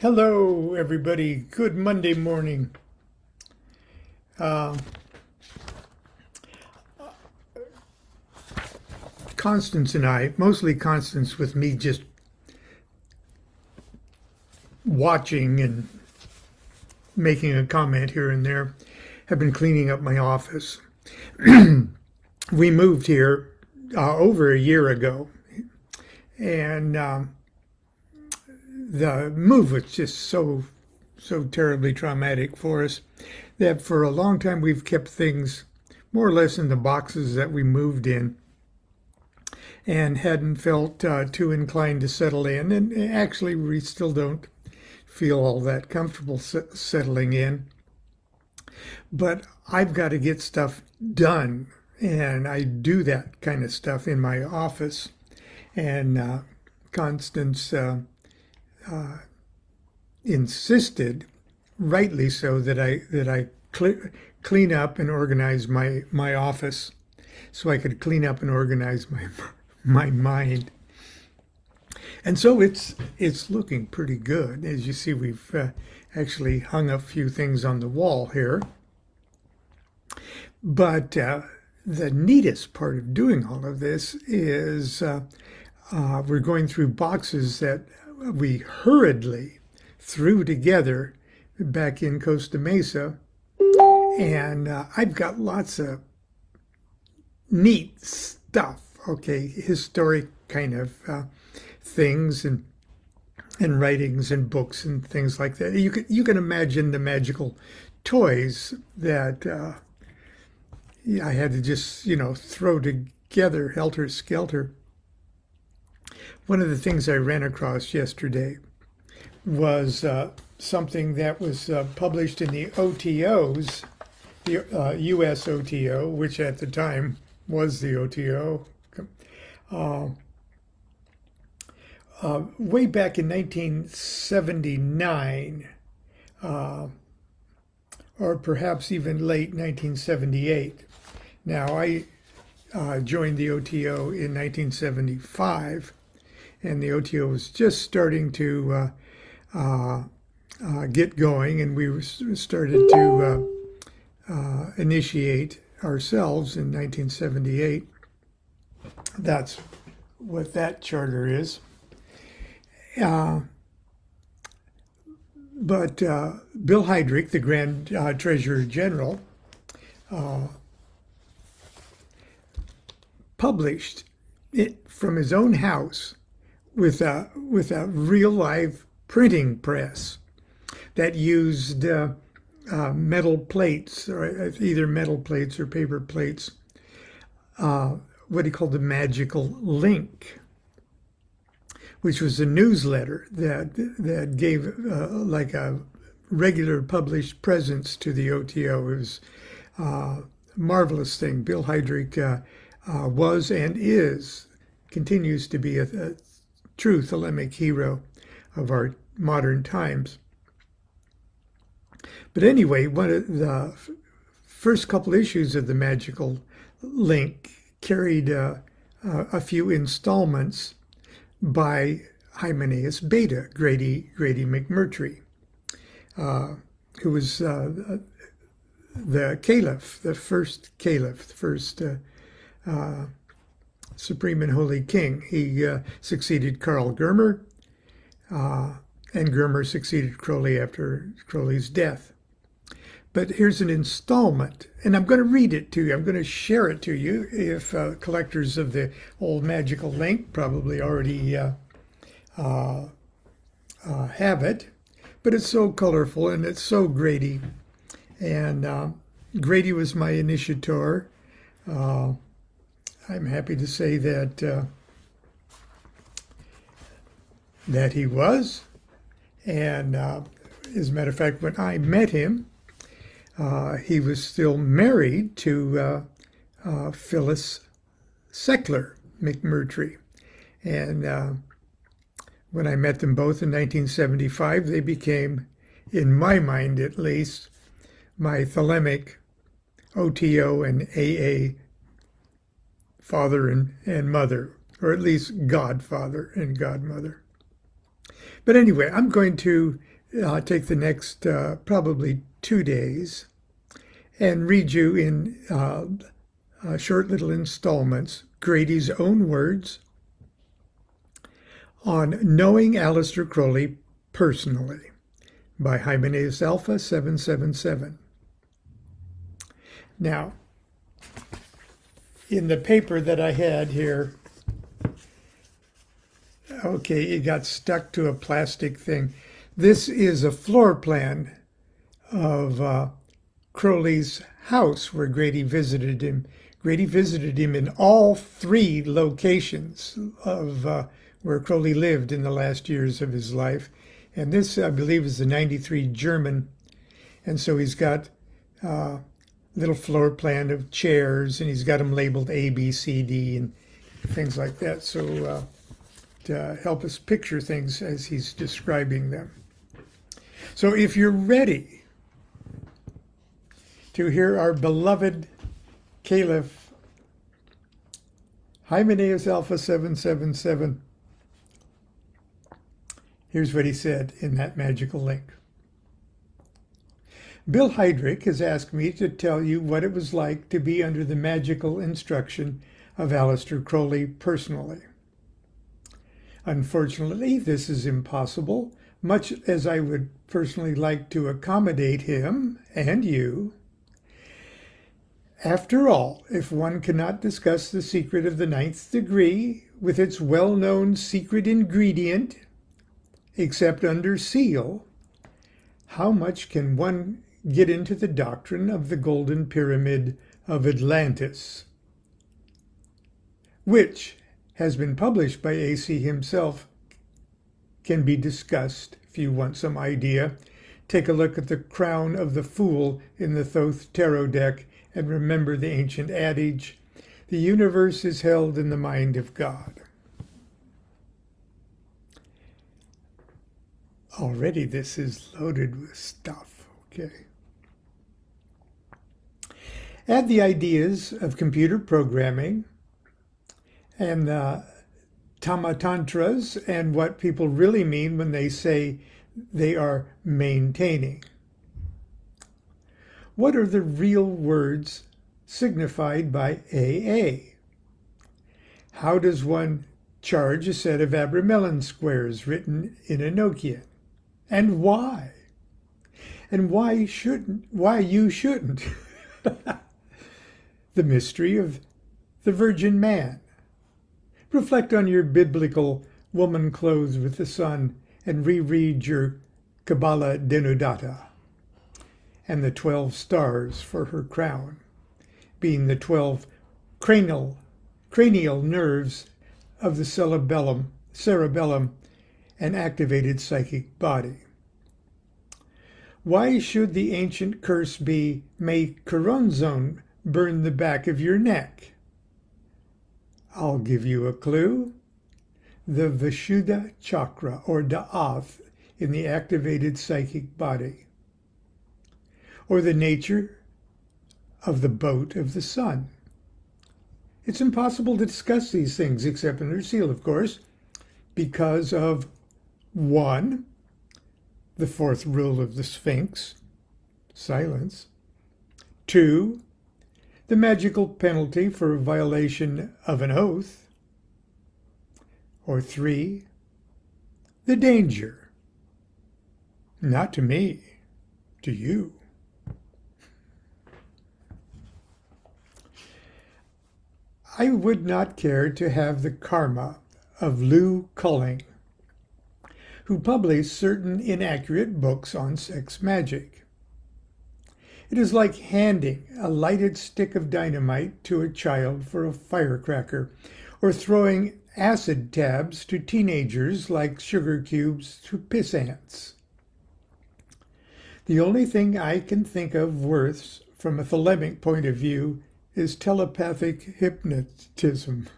Hello, everybody. Good Monday morning. Constance and I, mostly Constance with me just watching and making a comment here and there, have been cleaning up my office. We moved here over a year ago, and the move was just so terribly traumatic for us that for a long time we've kept things more or less in the boxes that we moved in and hadn't felt too inclined to settle in. And actually, we still don't feel all that comfortable settling in. But I've got to get stuff done, and I do that kind of stuff in my office. And Constance insisted, rightly so, that I clean up and organize my office, so I could clean up and organize my mind. And so it's looking pretty good. As you see, we've actually hung a few things on the wall here. But the neatest part of doing all of this is we're going through boxes that we hurriedly threw together back in Costa Mesa. And I've got lots of neat stuff, okay, historic kind of things and writings and books and things like that. You can imagine the magical toys that I had to just, throw together helter-skelter. One of the things I ran across yesterday was something that was published in the OTOs, the U.S. OTO, which at the time was the OTO, way back in 1979, or perhaps even late 1978. Now, I joined the OTO in 1975, and the OTO was just starting to get going, and we started to initiate ourselves in 1978. That's what that charter is. But Bill Heydrich, the Grand Treasurer General, published it from his own house with a real live printing press that used metal plates, or either metal plates or paper plates, what he called the magical link, which was a newsletter that gave like a regular published presence to the OTO. It was a marvelous thing. Bill Heydrich was and continues to be a true Thelemic hero of our modern times. But anyway, one of the first couple issues of the Magical Link carried a few installments by Hymenaeus Beta, Grady McMurtry, who was the caliph, the first supreme and holy king. He succeeded Karl Germer, and Germer succeeded Crowley after Crowley's death. But here's an installment, and I'm going to read it to you. I'm going to share it to you. If collectors of the old Magical Link probably already have it, but it's so colorful and it's so Grady. And Grady was my initiator. I'm happy to say that that he was. And as a matter of fact, when I met him, he was still married to Phyllis Seckler McMurtry. And when I met them both in 1975, they became, in my mind at least, my Thelemic OTO and AA father and mother, or at least godfather and godmother. But anyway, I'm going to take the next probably 2 days and read you in short little installments Grady's own words on Knowing Aleister Crowley Personally by Hymenaeus Alpha 777. Now, in the paper that I had here, okay, it got stuck to a plastic thing. This is a floor plan of Crowley's house where Grady visited him. Grady visited him in all 3 locations of where Crowley lived in the last years of his life. And this, I believe, is the 93 German. And so he's got a little floor plan of chairs, and he's got them labeled A, B, C, D, and things like that. So to help us picture things as he's describing them. So if you're ready to hear our beloved Caliph Hymenaeus Alpha 777, here's what he said in that magical link. Bill Heydrich has asked me to tell you what it was like to be under the magical instruction of Aleister Crowley personally. Unfortunately, this is impossible, much as I would personally like to accommodate him and you. After all, if one cannot discuss the secret of the 9th degree with its well-known secret ingredient, except under seal, how much can one get into the doctrine of the Golden Pyramid of Atlantis, which has been published by AC himself, can be discussed. If you want some idea, take a look at the Crown of the Fool in the Thoth Tarot deck and remember the ancient adage, the universe is held in the mind of God. Already this is loaded with stuff, okay. Add the ideas of computer programming and tamatantras and what people really mean when they say they are maintaining. What are the real words signified by AA? How does one charge a set of Abramelin squares written in Enochian? And why? And why you shouldn't? The mystery of the Virgin Man. Reflect on your biblical woman clothed with the sun and reread your Kabbalah Denudata and the 12 stars for her crown, being the 12 cranial nerves of the cerebellum and activated psychic body. Why should the ancient curse be, may Coronzon burn the back of your neck? I'll give you a clue. The Vishuddha chakra, or Da'ath, in the activated psychic body. Or the nature of the boat of the sun. It's impossible to discuss these things except under seal, of course, because of 1, the 4th rule of the Sphinx, silence. 2, the magical penalty for a violation of an oath. Or 3, the danger. Not to me, to you. I would not care to have the karma of Lou Culling, who published certain inaccurate books on sex magic. It is like handing a lighted stick of dynamite to a child for a firecracker, or throwing acid tabs to teenagers like sugar cubes to piss ants. The only thing I can think of worse from a thelemic point of view is telepathic hypnotism.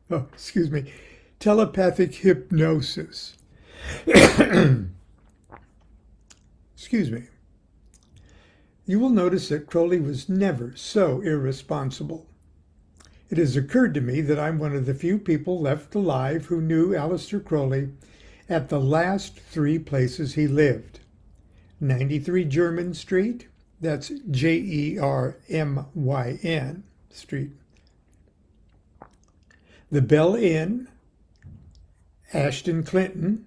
Oh, excuse me. Telepathic hypnosis. Excuse me. You will notice that Crowley was never so irresponsible. It has occurred to me that I'm one of the few people left alive who knew Aleister Crowley at the last 3 places he lived. 93 German Street, that's Jermyn Street. The Bell Inn, Ashton Clinton,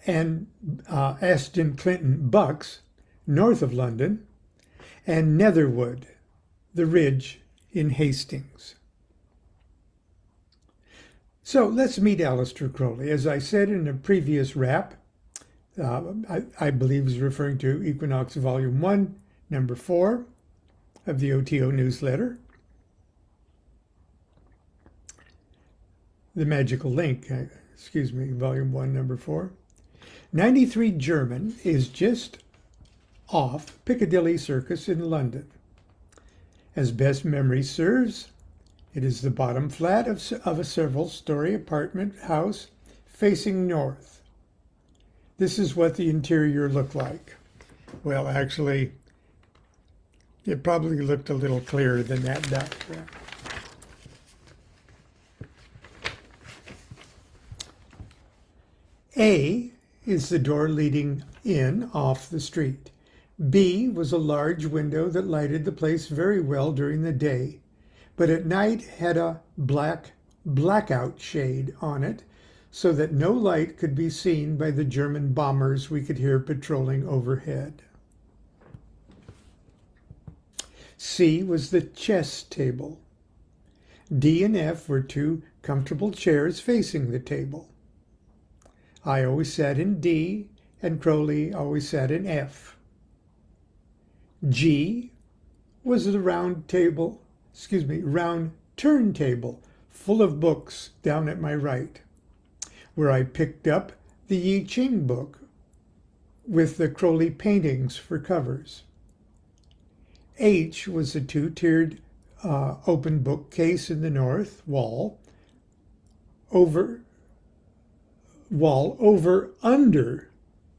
and Ashton Clinton Bucks, north of London, and Netherwood, the Ridge in Hastings. So let's meet Aleister Crowley. As I said in a previous rap, I believe he's referring to Equinox Volume 1, Number 4 of the OTO newsletter. The Magical Link, Volume 1, Number 4. 93 German is just off Piccadilly Circus in London. As best memory serves, it is the bottom flat of a several-story apartment house facing north. This is what the interior looked like. Well, actually, it probably looked a little clearer than that diagram. A is the door leading in off the street. B was a large window that lighted the place very well during the day, but at night had a blackout shade on it so that no light could be seen by the German bombers we could hear patrolling overhead. C was the chess table. D and F were two comfortable chairs facing the table. I always sat in D, and Crowley always sat in F. G was the round turntable full of books down at my right, where I picked up the I Ching book with the Crowley paintings for covers. H was a two-tiered open bookcase in the north wall, under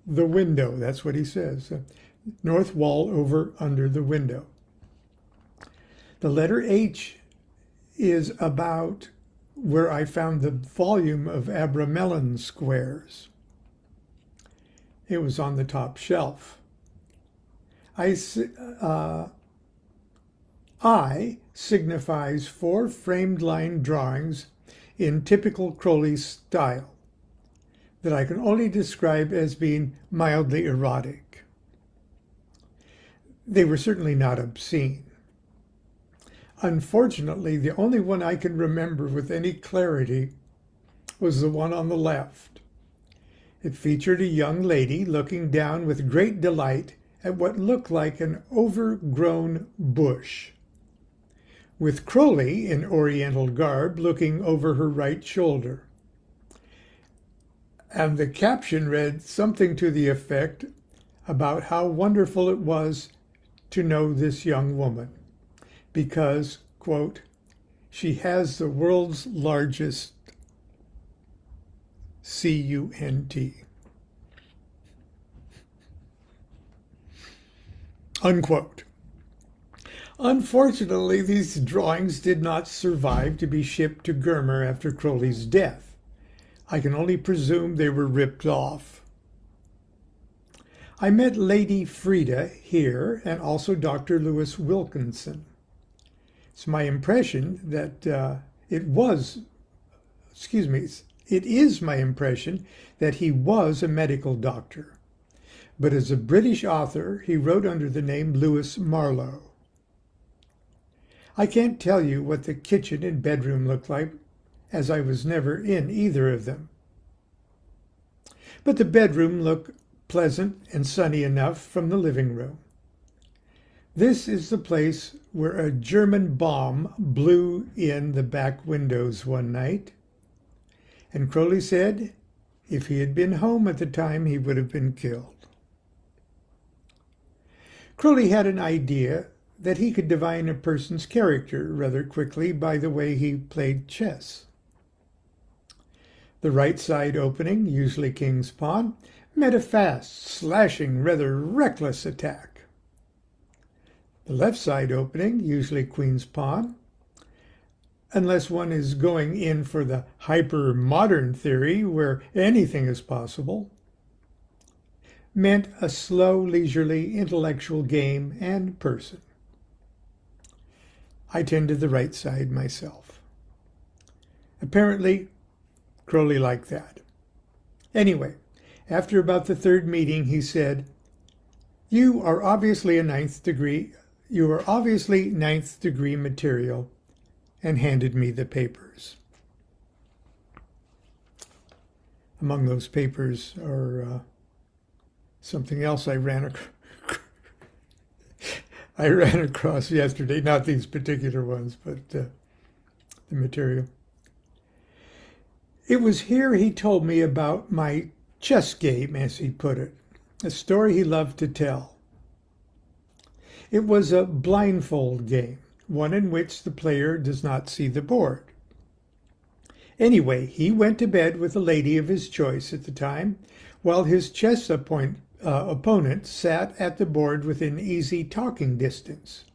the window. That's what he says. North wall over under the window. The letter H is about where I found the volume of Abramelin squares. It was on the top shelf. I signifies 4 framed line drawings in typical Crowley style that I can only describe as being mildly erotic. They were certainly not obscene. Unfortunately, the only one I can remember with any clarity was the one on the left. It featured a young lady looking down with great delight at what looked like an overgrown bush, with Crowley in Oriental garb looking over her right shoulder. And the caption read something to the effect about how wonderful it was to know this young woman, because, quote, she has the world's largest C-U-N-T, unquote. Unfortunately, these drawings did not survive to be shipped to Germer after Crowley's death. I can only presume they were ripped off. I met Lady Frida here and also Dr. Lewis Wilkinson. It's my impression that it is my impression that he was a medical doctor, but as a British author, he wrote under the name Lewis Marlowe. I can't tell you what the kitchen and bedroom looked like, as I was never in either of them. But the bedroom looked pleasant and sunny enough from the living room. This is the place where a German bomb blew in the back windows one night, and Crowley said if he had been home at the time, he would have been killed. Crowley had an idea that he could divine a person's character rather quickly by the way he played chess. The right side opening, usually king's pawn, met a fast, slashing, rather reckless attack. The left side opening, usually queen's pawn, unless one is going in for the hyper-modern theory where anything is possible, meant a slow, leisurely, intellectual game and person. I tended the right side myself. Apparently, Crowley liked that. Anyway, after about the third meeting, he said, You are obviously ninth degree material, and handed me the papers. Among those papers are something else I ran across yesterday. Not these particular ones, but the material. It was here he told me about my chess game, as he put it, a story he loved to tell. It was a blindfold game, one in which the player does not see the board. Anyway, he went to bed with a lady of his choice at the time, while his chess opponent sat at the board within easy talking distance,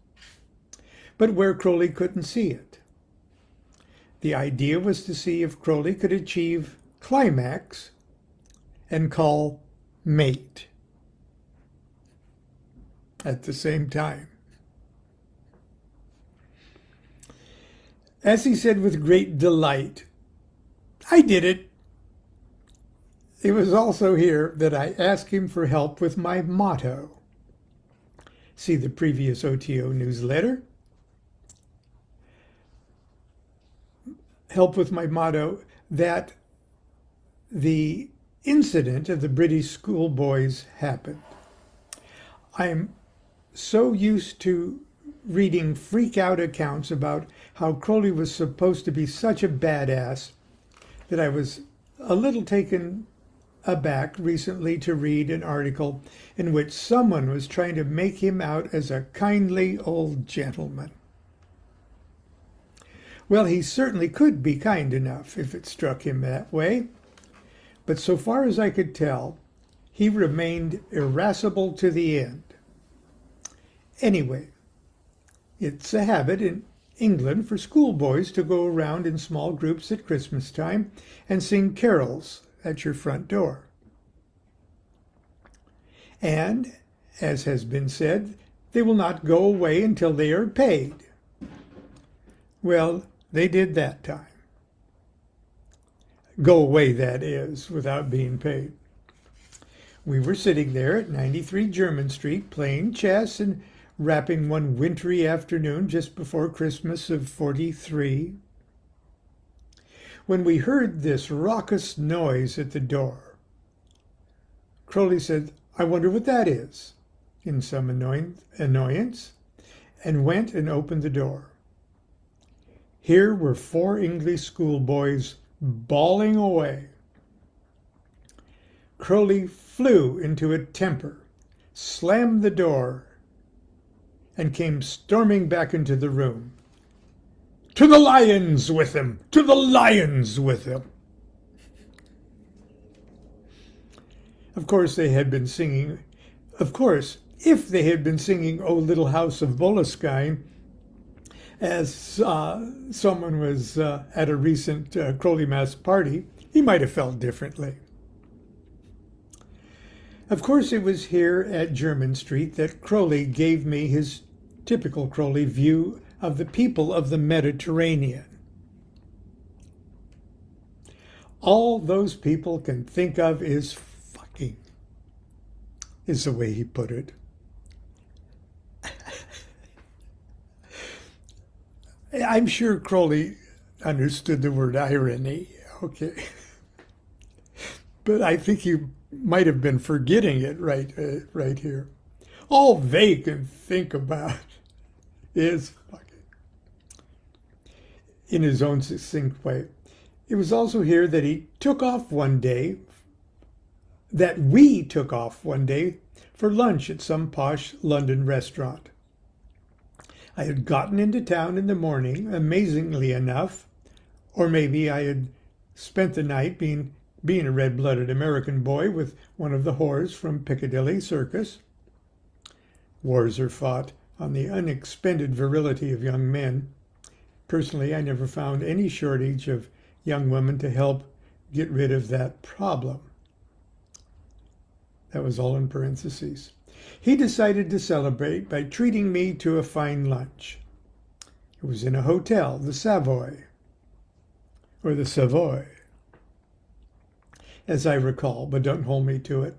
but where Crowley couldn't see it. The idea was to see if Crowley could achieve climax and call mate at the same time. As he said with great delight, I did it. It was also here that I asked him for help with my motto. See the previous OTO newsletter. Help with my motto that the incident of the British schoolboys happened. I'm so used to reading freak-out accounts about how Crowley was supposed to be such a badass that I was a little taken aback recently to read an article in which someone was trying to make him out as a kindly old gentleman. Well, he certainly could be kind enough if it struck him that way, but so far as I could tell, he remained irascible to the end. Anyway, it's a habit in England for schoolboys to go around in small groups at Christmas time and sing carols at your front door. And, as has been said, they will not go away until they are paid. Well, they did that time. Go away, that is, without being paid. We were sitting there at 93 German Street playing chess and rapping one wintry afternoon just before Christmas of '43, when we heard this raucous noise at the door. Crowley said, I wonder what that is, in some annoyance, and went and opened the door. Here were 4 English schoolboys bawling away. Crowley flew into a temper, slammed the door, and came storming back into the room. To the lions with him! To the lions with him! Of course, if they had been singing, O Little House of Boleskine, as someone was at a recent Crowley Mass party, he might have felt differently. Of course, it was here at German Street that Crowley gave me his typical Crowley view of the people of the Mediterranean. All those people can think of is fucking, is the way he put it. I'm sure Crowley understood the word irony, okay. But I think you might have been forgetting it right here. All they can think about is fucking, in his own succinct way. It was also here that we took off one day for lunch at some posh London restaurant. I had gotten into town in the morning, amazingly enough, or maybe I had spent the night being a red-blooded American boy with one of the whores from Piccadilly Circus. Wars are fought on the unexpended virility of young men. Personally, I never found any shortage of young women to help get rid of that problem. That was all in parentheses. He decided to celebrate by treating me to a fine lunch. It was in a hotel, the Savoy, or the Savoy, as I recall, but don't hold me to it.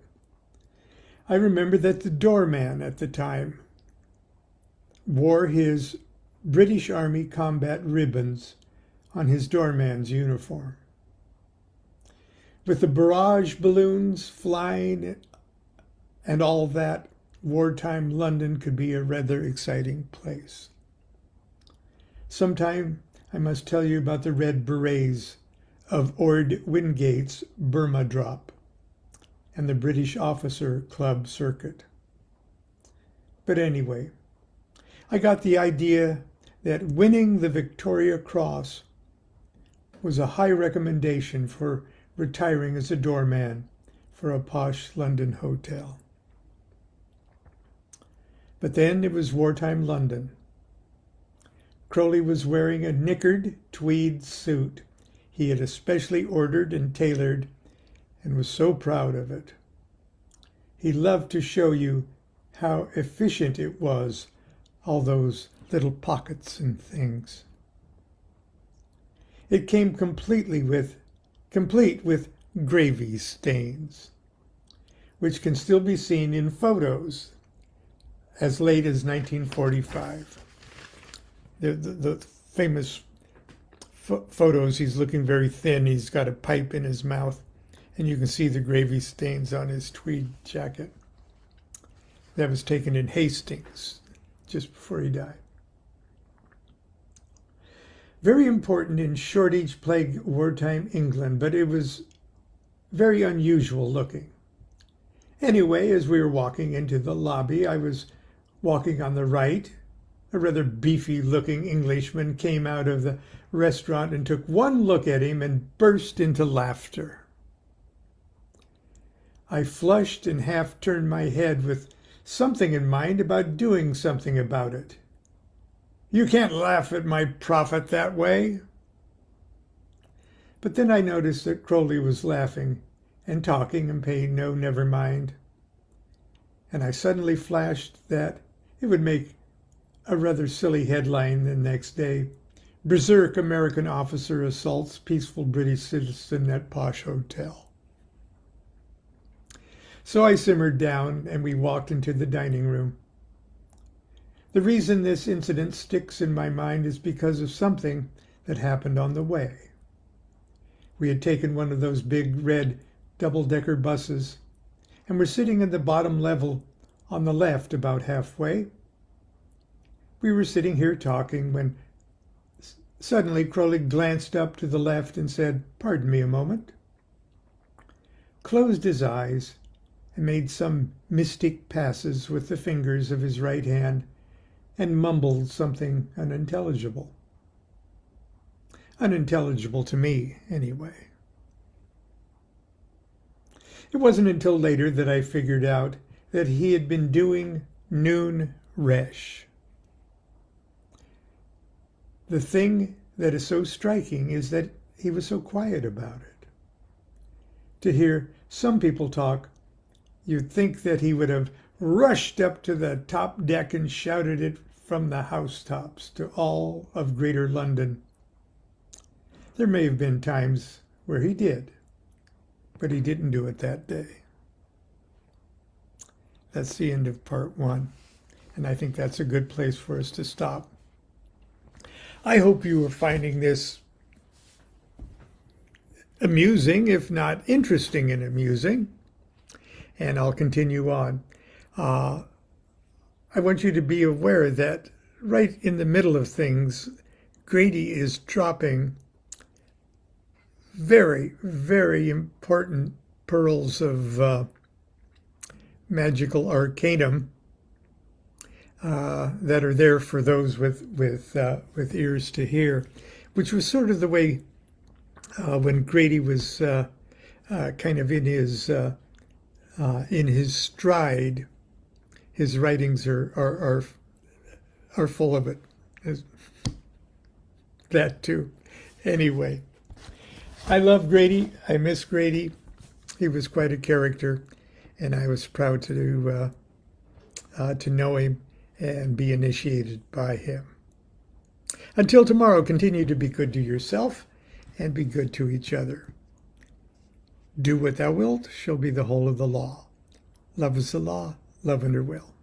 I remember that the doorman at the time wore his British Army combat ribbons on his doorman's uniform. With the barrage balloons flying and all that, wartime London could be a rather exciting place. Sometime I must tell you about the Red Berets of Ord Wingate's Burma Drop and the British Officer Club circuit. But anyway, I got the idea that winning the Victoria Cross was a high recommendation for retiring as a doorman for a posh London hotel. But then it was wartime London. Crowley was wearing a knickered tweed suit he had especially ordered and tailored, and was so proud of it. He loved to show you how efficient it was, all those little pockets and things. It came complete with gravy stains, which can still be seen in photos as late as 1945. The famous photos, he's looking very thin, he's got a pipe in his mouth, and you can see the gravy stains on his tweed jacket. That was taken in Hastings, just before he died. Very important in shortage-plagued wartime England, but it was very unusual looking. Anyway, as we were walking into the lobby, I was walking on the right. A rather beefy-looking Englishman came out of the restaurant and took one look at him and burst into laughter. I flushed and half turned my head with something in mind about doing something about it. "You can't laugh at my prophet that way." But then I noticed that Crowley was laughing and talking and paying no never mind. And I suddenly flashed that it would make a rather silly headline the next day: "Berserk American officer assaults peaceful British citizen at posh hotel." So I simmered down and we walked into the dining room. The reason this incident sticks in my mind is because of something that happened on the way. We had taken one of those big red double-decker buses and were sitting in the bottom level on the left about halfway. We were sitting here talking when suddenly Crowley glanced up to the left and said, "Pardon me a moment," closed his eyes and made some mystic passes with the fingers of his right hand and mumbled something unintelligible. Unintelligible to me, anyway. It wasn't until later that I figured out that he had been doing noon resh. The thing that is so striking is that he was so quiet about it. To hear some people talk, you'd think that he would have rushed up to the top deck and shouted it from the housetops to all of Greater London. There may have been times where he did, but he didn't do it that day. That's the end of part 1, and I think that's a good place for us to stop. I hope you are finding this amusing, if not interesting and amusing, and I'll continue on. I want you to be aware that right in the middle of things, Grady is dropping very, very important pearls of magical arcanum that are there for those with ears to hear, which was sort of the way when Grady was kind of in his stride. His writings are full of it. That too. Anyway, I love Grady. I miss Grady. He was quite a character, and I was proud to know him and be initiated by him. Until tomorrow, continue to be good to yourself and be good to each other. Do what thou wilt shall be the whole of the law. Love is the law, love under will.